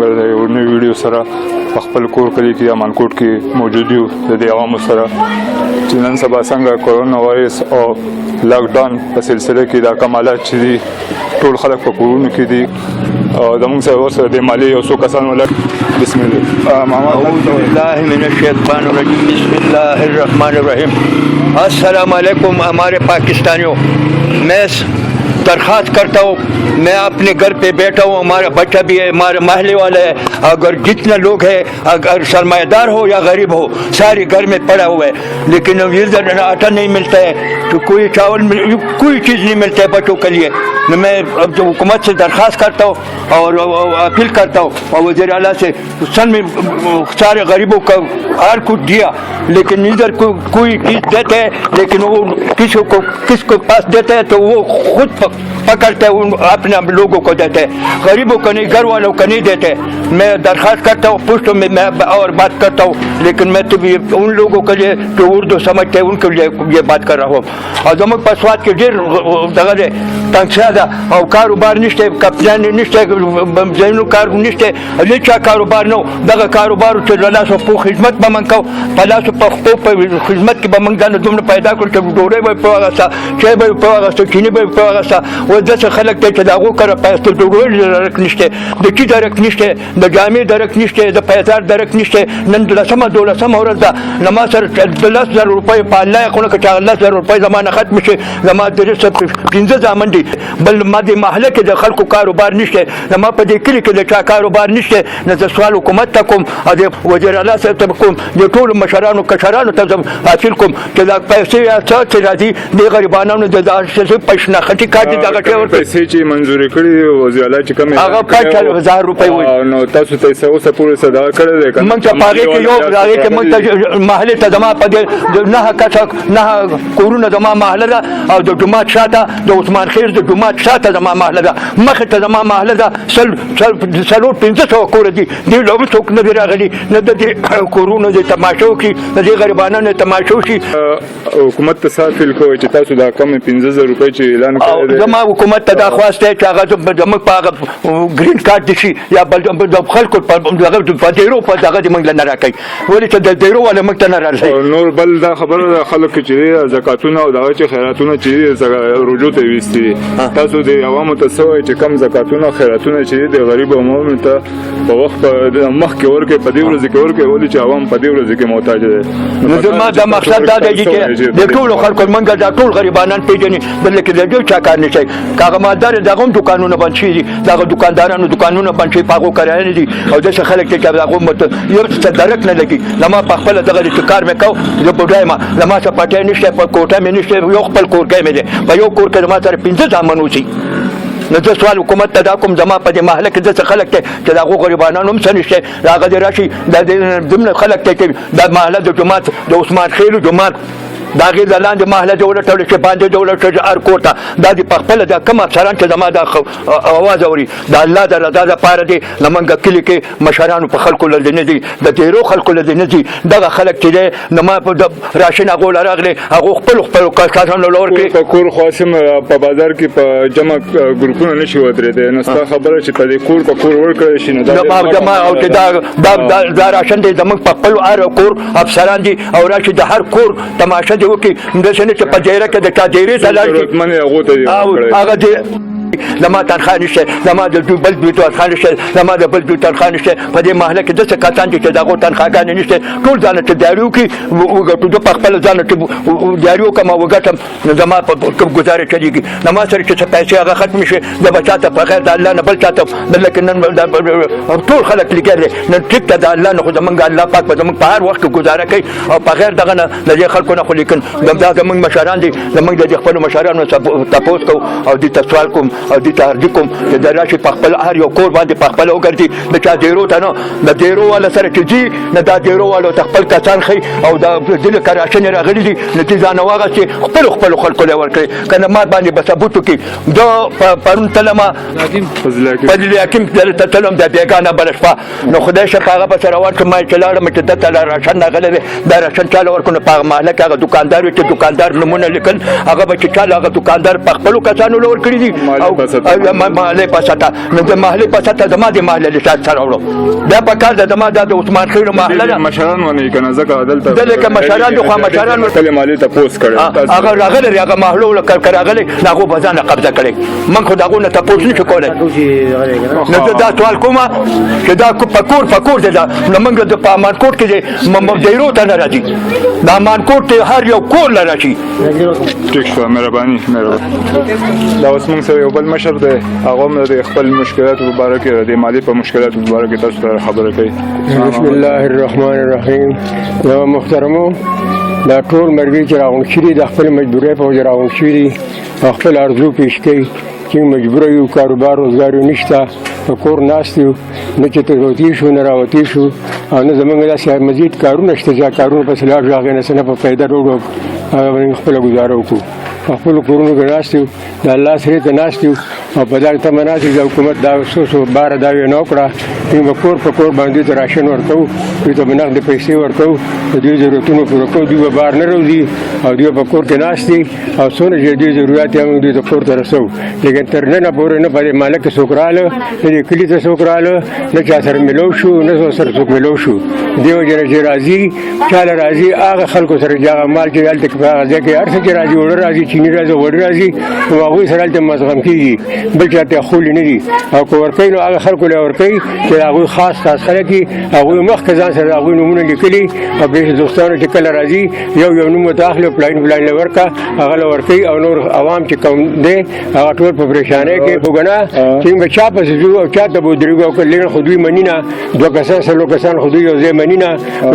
موږ د یو نوې ویډیو سره په خپل کور کلي کې امانکوټ کې موجود یو د دې عوامو سره چې نن سبا څنګه کرونا وایرس او لاک ډاون په سلسله کې دا کمالات چې دي ټول خلک په کورونو کې دي او زموږ سره ورسره د مالی یو څو کسان ولر بسم الله اعوذ باللہ من الشیطان الرجیم بسم اللہ الرحمن الرحیم السلام علیکم ہمارے پاکستانیوں. میں درخواست کرتا ہوں, میں اپنے گھر پہ بیٹھا ہوں, ہمارا بچہ بھی ہے, ہمارے محلے والے ہیں, اگر جتنے لوگ ہیں اگر سرمایہ دار ہو یا غریب ہو سارے گھر میں پڑا ہوا ہے, لیکن ادھر آٹا نہیں ملتا ہے تو کوئی چاول کوئی چیز نہیں ملتا ہے بچوں کے لیے. میں اب جو حکومت سے درخواست کرتا ہوں اور اپیل کرتا ہوں اور وزیراعلی سے سن میں سارے غریبوں کا ہر کچھ دیا, لیکن ادھر کوئی چیز دیتے ہیں لیکن وہ کس کو پاس دیتے ہیں تو وہ خود پکڑتے ہیں اپنے لوگوں کو دیتے ہیں, غریبوں کو نہیں, گھر والوں کو نہیں دیتے. میں درخواست کرتا ہوں پوچھتا ہوں میں اور بات کرتا ہوں, لیکن میں تو ان لوگوں کے لیے جو اردو سمجھتے ہیں ان کے لیے یہ بات کر رہا ہوں. اور زموږ په سوات کې ډېر دغه دی تنګسیا ده او کاروبار نشته, کپتان نشته, ځینو کار نشته, هېچا کاروبار نه و. دغه کاروبار چې له لاسه په خدمت به موږ کوو, په لاسو پښتو په خدمت کې به موږ ځان دومره پیدا کړو چې ډوډۍ به یې پرې واخېسته, چای به یې پرې واخېسته, چیني به یې پرې واخېسته. اوس داسې خلک دی چې د هغو کره پیسې د ډوډۍ درک نشته, د چي درک نشته, د جامې درک نشته, د پیسار درک نشته. نن 10-12 ورځ ده, له ما سره 10,000 روپۍ په الله یې خونه که چې 10,000 روپۍ زما نه ختم شي, زما درې 15 زامن دي, بل ما دې محله کې د خلکو کاروبار نشته, زما په دې کلي کې د چا کاروبار نشته. نو زه سوال حکومت ته کوم او د وزیراعلی صاحب ته کوم, د ټولو مشرانو کشرانو ته اپیل کوم چې دا پیسې یا څه چې راځي د غریبانو د شناختي کارت دغه ټی ورکړي. پیسې چې منظورې کړي وزیراعلی چې کومې هغه 5,000 روپۍ وایي, نو تاسو ته څه اوسه پورې صدا کړی دی که موږ ته په هغې کې یو هغې کې موږ ته محلې ته زما په دې 9 کسه 9 کورونه زما محله ده او د جومات شاته د عثمان خیل د جومات شاته زما محله ده, مخې ته زما محله ده 500 کور دي, دې له څوک نه دي راغلي, نه د دې کورونو د تماشو کې د دې غریبانو تماشو شي. حکومت ته سافل کوي چې تاسو دا کم 15,000 روپۍ چې اعلان کړی دی, زما حکومت ته دا خواست دی چې هغه زموږ په هغه ګرین کارت دي شي یا بل د خلکو په ډیرو په دغه دې موږ نه راکوي, ولې چې د ډیرو والا موږ ته نه راځي. نور بل دا خبره ده خلک چې زکاتونه او دغه چې خیراتونه چې رجوع ته ویستي دي, تاسو د عوامو ته څه وایي چې کم زکاتونه خیراتونه چې د غریب عوامو ته په وخت په مخکې ورکړي, په دې ورځ کې ورکړي, ولې چې عوام په دې ورځ کې محتاج دي. نو زما دا مقصد دا دی چې د ټولو خلکو موږ دا ټول غریبانان پیژني, بل کې د دې چا کار نشي. کاغه مالدار دغه دکانونه بند شي دي, دغه دکاندارانو دکانونه بند شي, پاغو کرایه دي او دغه خلک چې هغه مت یو څه درک نه لګي. لما په خپل دغه کار مې کو زه بډای ما لما څه پټه نشته, په کوټه مې نشته, یو خپل کور کې مې دي, په یو کور کې ما سره 15 ځامن وسی. نو زه سوال حکومت ته دا کوم, زما په دې محله کې داسې خلک دی چې د هغو غریبانان هم څه نشته, هغه دې راشي دا دومره خلک دی چې دا محله د جومات د عثمان خیلو جومات دا غیر د لاندې محله جوړه ټوله چې باندې جوړه ټوله هر کور ته دا دې په خپله دا کوم افسران چې زما دا اواز اوري د الله د رضا دپاره دی. زمونږ کلي کې مشرانو په خلکو لدې نه دي, د ډېرو خلکو لدې نه دي. دغه خلک چې دی نو ما په راشن هغو له راغلې هغو خپلو کسانو له ورکړي. په کور خاصم په بازار کې په جمع ګروپونه نه شي ودرېدی, نو ستا خبره چې په دې کور په کور ورکړی شي نو جمع او چې دا راشن دی زمونږ په خپلو هر کور افسران دي او راشي د هر کور تماشه دی وکړي, داسې نه چې په ډیره کې د چا ډیرې ته لاړ شي. هغه دی زما تنخواه نشته, زما د بل دوی تنخواه نشته, زما د بل دوی تنخواه نشته. په دې محله کې داسې کسان دي چې د هغو تنخواهګانې نشته, ټول ځانه چې دیاري وکړي وګټو. زه په خپله ځانه چې دیاري وکړم او وګټم نو زما په ګزاره چلېږي. زما سره چې څه پیسې هغه ختمې شي زه به چا ته په غیر د الله نه بل چا ته, لکه نن ټول خلک لګیا دي, نن ټیک ته د الله نه خو زمونږ الله پاک به زمونږ په هر وخت کې ګزاره کوي او په غیر دغه نه د دې خلکو نه خو لیکن دا زمونږ مشران دي, زمونږ د خپلو مشرانو تپوس کوو او دې ته سوال کوم او دې ته عرضي کوم چې د راشي په خپل هر یو کور باندې په خپله وګرځي, د چا ډیرو ته نه, د ډیرو والا سره چې ځي نه دا ډیرو والو ته خپل کسان ښي او دا ځینې که راشن یې راغلي دي نو دې ځانه واخېستې خپلو خلکو له یې ورکړئ, که نه ما باندې به ثبوت وکړي. زه پرون تلم فضل حکیم ته تلم د بېګانه بله شپه, نو خدای شه په هغه پسې روان شوم, ما چې لاړم چې دلته له راشن راغلی دی, دا راشن چاله ورکړو. نو په هغه محله کې هغه دوکاندار وي چې دوکاندار نومونه لیکل, هغه به چې چاله هغه دوکاندار په خپلو کسانو له ورکړي دي او محلې پسته نو د محلې پسته زما د محلې لټات سره وړو بیا په کار د زما د عثمان خیل محله ده مشران ونه کنه ځکه عدالت دلته مشران خو مشران کله مالی ته پوس کړي هغه راغلی هغه محلو له کار راغلی هغه بزانه قبضه کړي من خو داغه نه تاسو نه کولای نو دا سوال کوم چې دا پکور ده نو موږ د امانکوټ کې مزدوروں ته نه راځي د امانکوټ هر یو کور لري ټیک شو مهرباني دا اوس موږ سره یو بل مشر دی هغه هم د خپل مشکلات مبارک د مالی په مشکلات مبارک تاسو سره خبره کوي بسم الله الرحمن الرحیم یا محترمو دا ټول مرګي چې راغون شي د خپل مجبورۍ په وجه راغون شي خپل ارزو پیش کوي چې مجبور یو کاروبار روزګار نشته په کور ناست یو نه چې ته روتی شو نه راوتی شو او نه زمونږ داسې مزید کارونه شته چې کارونه پسې لاړ شو هغې نه څه نه په پیدا وړو خپله ګزاره وکړو په خپلو کورونو کې ناست یو د الله سرې ته ناست یو او په دغه تمه ناست یو د حکومت دا څو باره دا یې نه وکړه موږ به کور په کور باندې ته راشن ورکوو دوی ته به نغدې پیسې ورکوو د دوی ضرورتونو پوره کوو دوی به بهر نه روځي او دوی په کور کې ناست دي او څونه چې دوی ضرورت یې موږ دوی ته کور ته رسوو لیکن تر ننه پورې نه په دې محله کې څوک راغله نه دې کلي ته څوک راغله نه چا سره میلو شو نه سره څوک میلو شو دې وجې نه چې راځي چاله راځي هغه خلکو سره چې هغه مال چې هلته په هغه ځای کې هر څه چې راځي اوړه راځي چیني راځي غوړي راځي نو هغوی سره هلته مزغم کېږي بل چا ته خولې نه دي او که ورکوي نو هغه خلکو له ورکوي چې هغوی خاص خلک دي هغوی مخکې ځان سره هغوی نومونه لیکلي او بیا دوستانو چې کله راځي یو نوم ورته اخلي پلاین له ورکه هغه له ورکوي او نور عوام چې کوم دی هغه ټول په پریشانۍ کې وګڼه چې موږ چا پسې ځو او چا ته به ودرېږو او که لیکن خو دوی مني نه دوه کسان څلور کسان خو دوی یو ځای مني نه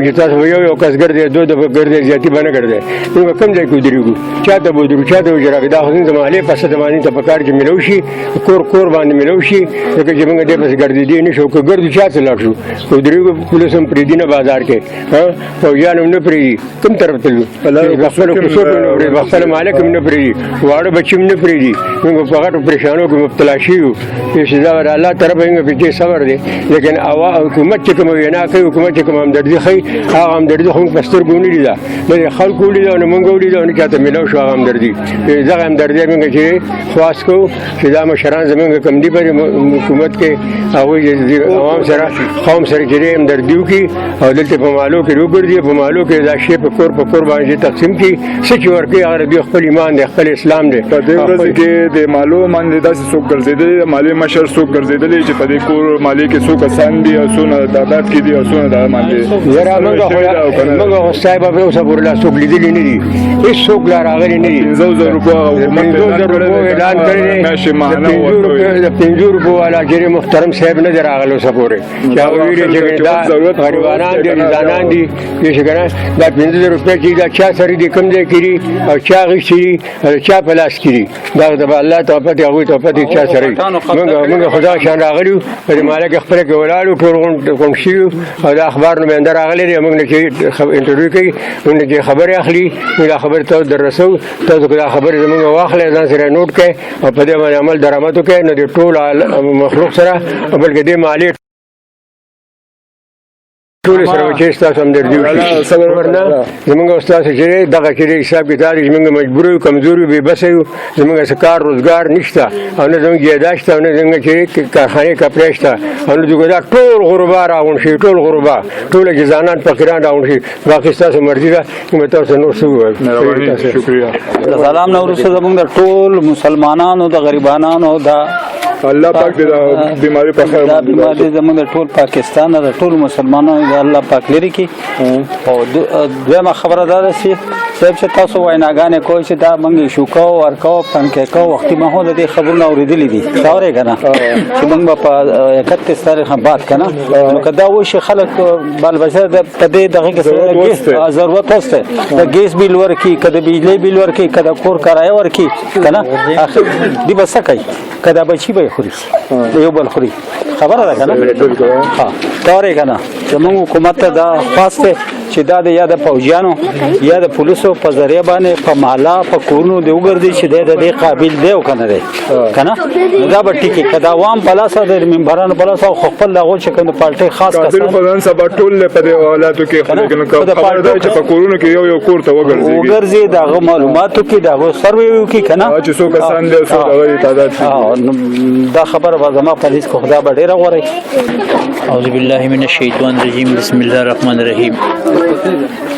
چې تاسو به یو کس ګرځئ دوه دفعه ګرځئ زیاتي به نه ګرځئ موږ به کوم ځای کې ودرېږو چا ته به ودرېږو چا ته به وجراږي دا خو زموږ د محلې پسه د باندې ته په کار چې میلو شي کور باندې میلو شي ځکه چې موږ دې پسې ګرځېدی نه شو که ګرځو چا ته لاړ شو که ودرېږو پولیس هم پرېږدي نه بازار کې فوجیان هم نه پرېږدي کوم طرف ته ځو په خپلو کوڅو کې نه پرېږدي په خپله محله کې هم نه پرېږدي واړه بچي هم نه پرېږدي موږ په غټو پریشانو کې مبتلا شوي یو چې دا د الله طرفه موږ پکې صبر دی لیکن حکومت چې کومه وینا کوي حکومت چې کومه همدردي ښیي هغه همدردي خو موږ په سترګو نه لیده نه د خلکو ولیده او نه موږ ولیده او نه چاته میلاو شو هغه همدردي دغه همدردي موږ چې خواست کوو چې دا مشران زموږ کوم دي په حکومت کې هغوی عوام سره قوم سره چې دی همدردي وکړي او دلته په محلو کې وګرځي په محلو کې دا شی په کور باندې تقسیم کړي څه چې ورکوي هغه دوی خپل ایمان دی خپل اسلام دی په دې ورځ کې د مالو باندې داسې څوک ګرځېدلی مالي مشر څوک ګرځېدلی چې په دې کور مالي کې څو کسان دي او څونه تعداد کې دي او څونه دغه باندې یاره موږ خو صاحب به اوسه پورې لا څوک لیدلي نه دي هېڅ څوک لا راغلي نه دي 500,000 روپیه حکومت اعلان کړی دی د 500 روپیو والا چې محترم صاحب نه دی راغلی اوسه پورې چې هغه ویلي چې دا غریبانان دي انسانان دي چې که نه دا 500 روپیه چې دا چا سره دي کوم ځای کې دي او چا اخېستي دي او چا په لاس کې دي دا د الله توفیق دی هغوی توفیق دی چا سره موږ خدا شان راغلي یو په دې محله کې خپله کې ولاړ یو ټول غونډ شوي یو او دا اخبار نماینده راغلی دی موږ نه چې انټرویو کوي موږ نه چې خبرې اخلي موږ دا خبرې تاسو در رسوو تاسو که دا خبرې زموږ واخلئ ځان سره نوټ کړئ او په دې باندې عمل درآمد وکړئ نو د ټول مخلوق سره بلکې دې محلې ټول سره چې ستاسو همدردي وشي ورنه زموږ ستاسو چې دغه چې حساب کتاب دی زموږ مجبور یو کمزور یو بېبسه یو زموږ څه کار روزګار نشته او نه زموږ جایداد شته او نه زموږ چې کارخانې کپړې شته او نه زموږ دا ټول غربا راغونډ شي ټول غربا ټول جزانان فقیران راغونډ شي باقي ستاسو مرضي ده موږ تاسو نور څه ووایو شکریه د سلام نه وروسته زموږ د ټول مسلمانانو د غریبانانو دا الله پاک دې دا بیماری په خیر دا بیماری زموږ د ټول پاکستان د ټول مسلمانانو د الله پاک لري کی او دویمه خبره ده چې صاحب چې تاسو ویناګانې کوئ چې دا موږ شوکو ورکو پنکیکو وختي مهو د دې خبرونه اورېدلي دي اورئ که نه چې موږ به په 31 تاریخ بعد که نه نو که دا وشي خلک بال بچه په دې دغه کې ضرورت هسته د ګیس بیل ورکړي که د بجلۍ بیل ورکړي که د کور کرایه ورکړي که نه دوی به څه کوي که دا بچي به یې خوري د یو بل خوري خبره ده که نه ته اورئ که نه زموږ حکومت ته دا خواست دی چې دا د یا د فوجیانو یا د پولیسو په ذریعہ باندې په محله په کورونو د وګرځي چې د دې قابل دی او کنه دی کنه دا به ټیکي کدا عوام په لاس د منبرانو په لاس او خپل دغه چې کوم پارټي خاص قابل خدان سبا ټول په دې حالاتو کې خبر ده چې په کورونو کې یو کور ته وګرځي دغه معلوماتو کې دغه سروي کې کنه چې څو کسان دي څو دغه تعداد دا خبره به زما په لیست خدا به ډیره غوړي. اعوذ بالله من الشیطان الرجیم بسم الله الرحمن الرحیم.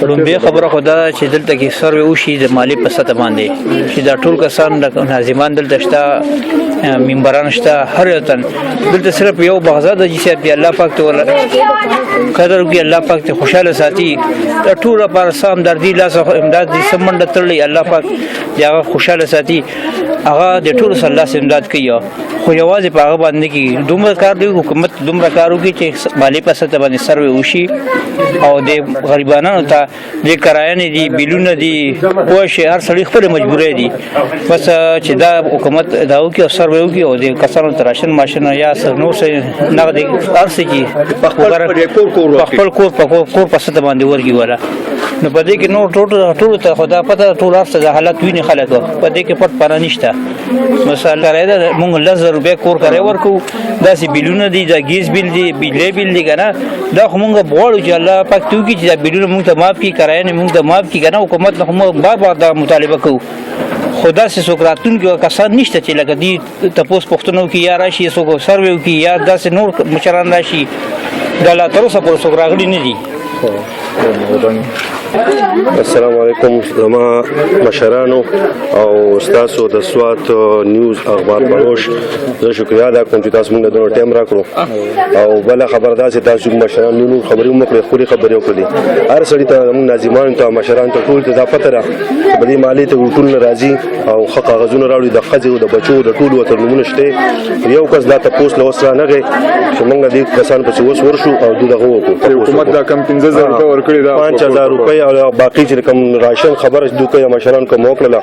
لومبه خبره خدا چې دلته کې سروي وشي د مالی په سطح باندې چې دا ټول کسان ناظمان دلته شته منبران شته هر یو تن دلته صرف یو بغزاد چې دی الله پاک ته قدر کوي الله پاک ته خوشاله ساتي دا ټول پر سام دردي لاس امداد دي سمند ترلي الله پاک دا خوشاله ساتي هغه د ټول صلی الله امداد کوي خو یوازې په هغه باندې کې دومره کار دی حکومت دومره کار کوي چې مالی په سطح باندې سروي وشي او د غریبانو ته د کرایې دي بیلونه دي او شي هر سړي خپل مجبورې دي بس چې دا حکومت دا وکي او سروي وکي او د کسانو تراشن ماشين یا نو څه نغدي ارسي کی خپل کور په سطح باندې ورګي ولا نو په دې کې نو ټول ته خدا پته ټول ارسه د حالت ویني خلک په دې کې پټ پاره نشته مثلا راځي مونږ 1000 روپیا کور کرے ورکو داسې بیلونه دي دا ګیس بیل دي بجلی بیل دي کنه دا مونږ غواړو چې الله پاک تو کې چې دا بیلونه مونږ ته معاف کړي کرایه مونږ ته معاف کړي کنه حکومت نه بار بار دا مطالبه کوو خدا سے سوکراتون کې کسان نشته چې لکه دي تاسو پښتنو کې یا راشي سو سروي کې یا داسې نور مشران راشي دا لا تر اوسه پر سوکراغلي نه دي. السلام علیکم زما مشرانو او استادو د سوات نیوز اخبار پروش زه شکریا ادا کوم چې تاسو موږ د ټیم راکړو او بل خبردار چې تاسو مشران نور خبرې موږ خوري خبرې وکړي هر سړی ته موږ ناظمان ته مشران ته ټول ته پته را بلې مالی ته ټول راځي او حق کاغذونه راوړي د خځو د بچو د ټول وتر نمونه شته یو کس دا تاسو له وسره نه غي چې موږ دې کسان په وس ورشو او دغه وکړو حکومت دا کم 15000 روپے ورکړي دا 5000 روپے او باقي چې کوم راشن خبره دوی مشران کوم وکړه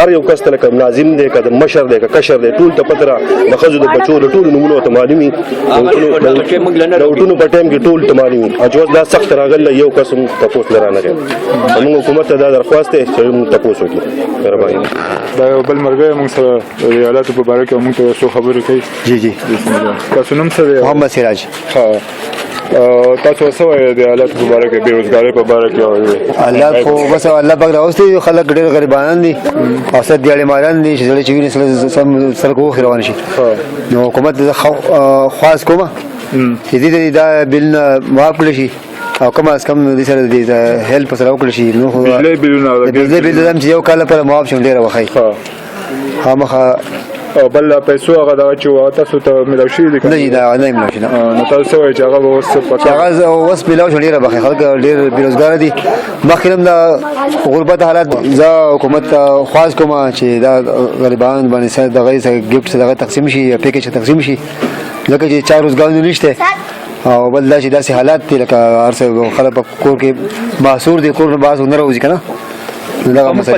هر یو کس ته کوم ناظم دی کده مشر دی کشر دی ټول ته پتره د خځو د بچو د ټول نمونه ته معلومي د ټولو په ټیم کې ټول ته معلومي اجوز دا سخت راغله یو کس تاسو لرانه کوي موږ حکومت ته دا درخواست دی چې موږ تاسو وکړو مهرباني دا بل مرګه موږ سره ریالات په باره کې موږ ته څه خبرې کوي. جی تاسو نوم څه دی؟ محمد سراج. تاسو څه وایي د حالات په باره کې بیروزګاری په باره کې؟ الله کو بس الله پاک راوستي خلک ډېر غریبانان دي او ست دیاړي مالان دي چې چې ویني سم سرکو روان شي نو حکومت خاص کومه چې دې دا بل معاف کړی شي او کم از کم دې سره دې هیلپ سره وکړي شي نو بجلی بیلونه چې یو کال پر معاف شون ډېر وخی خامخا او بل پیسو هغه دا چې تاسو ته ملو شي دي نه دا نه ملو شي نو تاسو وایي چې هغه اوس په هغه اوس ملو شي ډیره بخي خلک ډیر بیروزګار دي مخکرم دا غربت حالات ز حکومت خاص کومه چې دا غریبان باندې سره دغه ګفت دغه تقسیم شي یا پیکیج تقسیم شي لکه چې 4 روزګار نشته او بل دا چې داسې حالات دي لکه هر څه خلک په کور کې محصور دي کور نه باز نه راوځي کنه دا مسله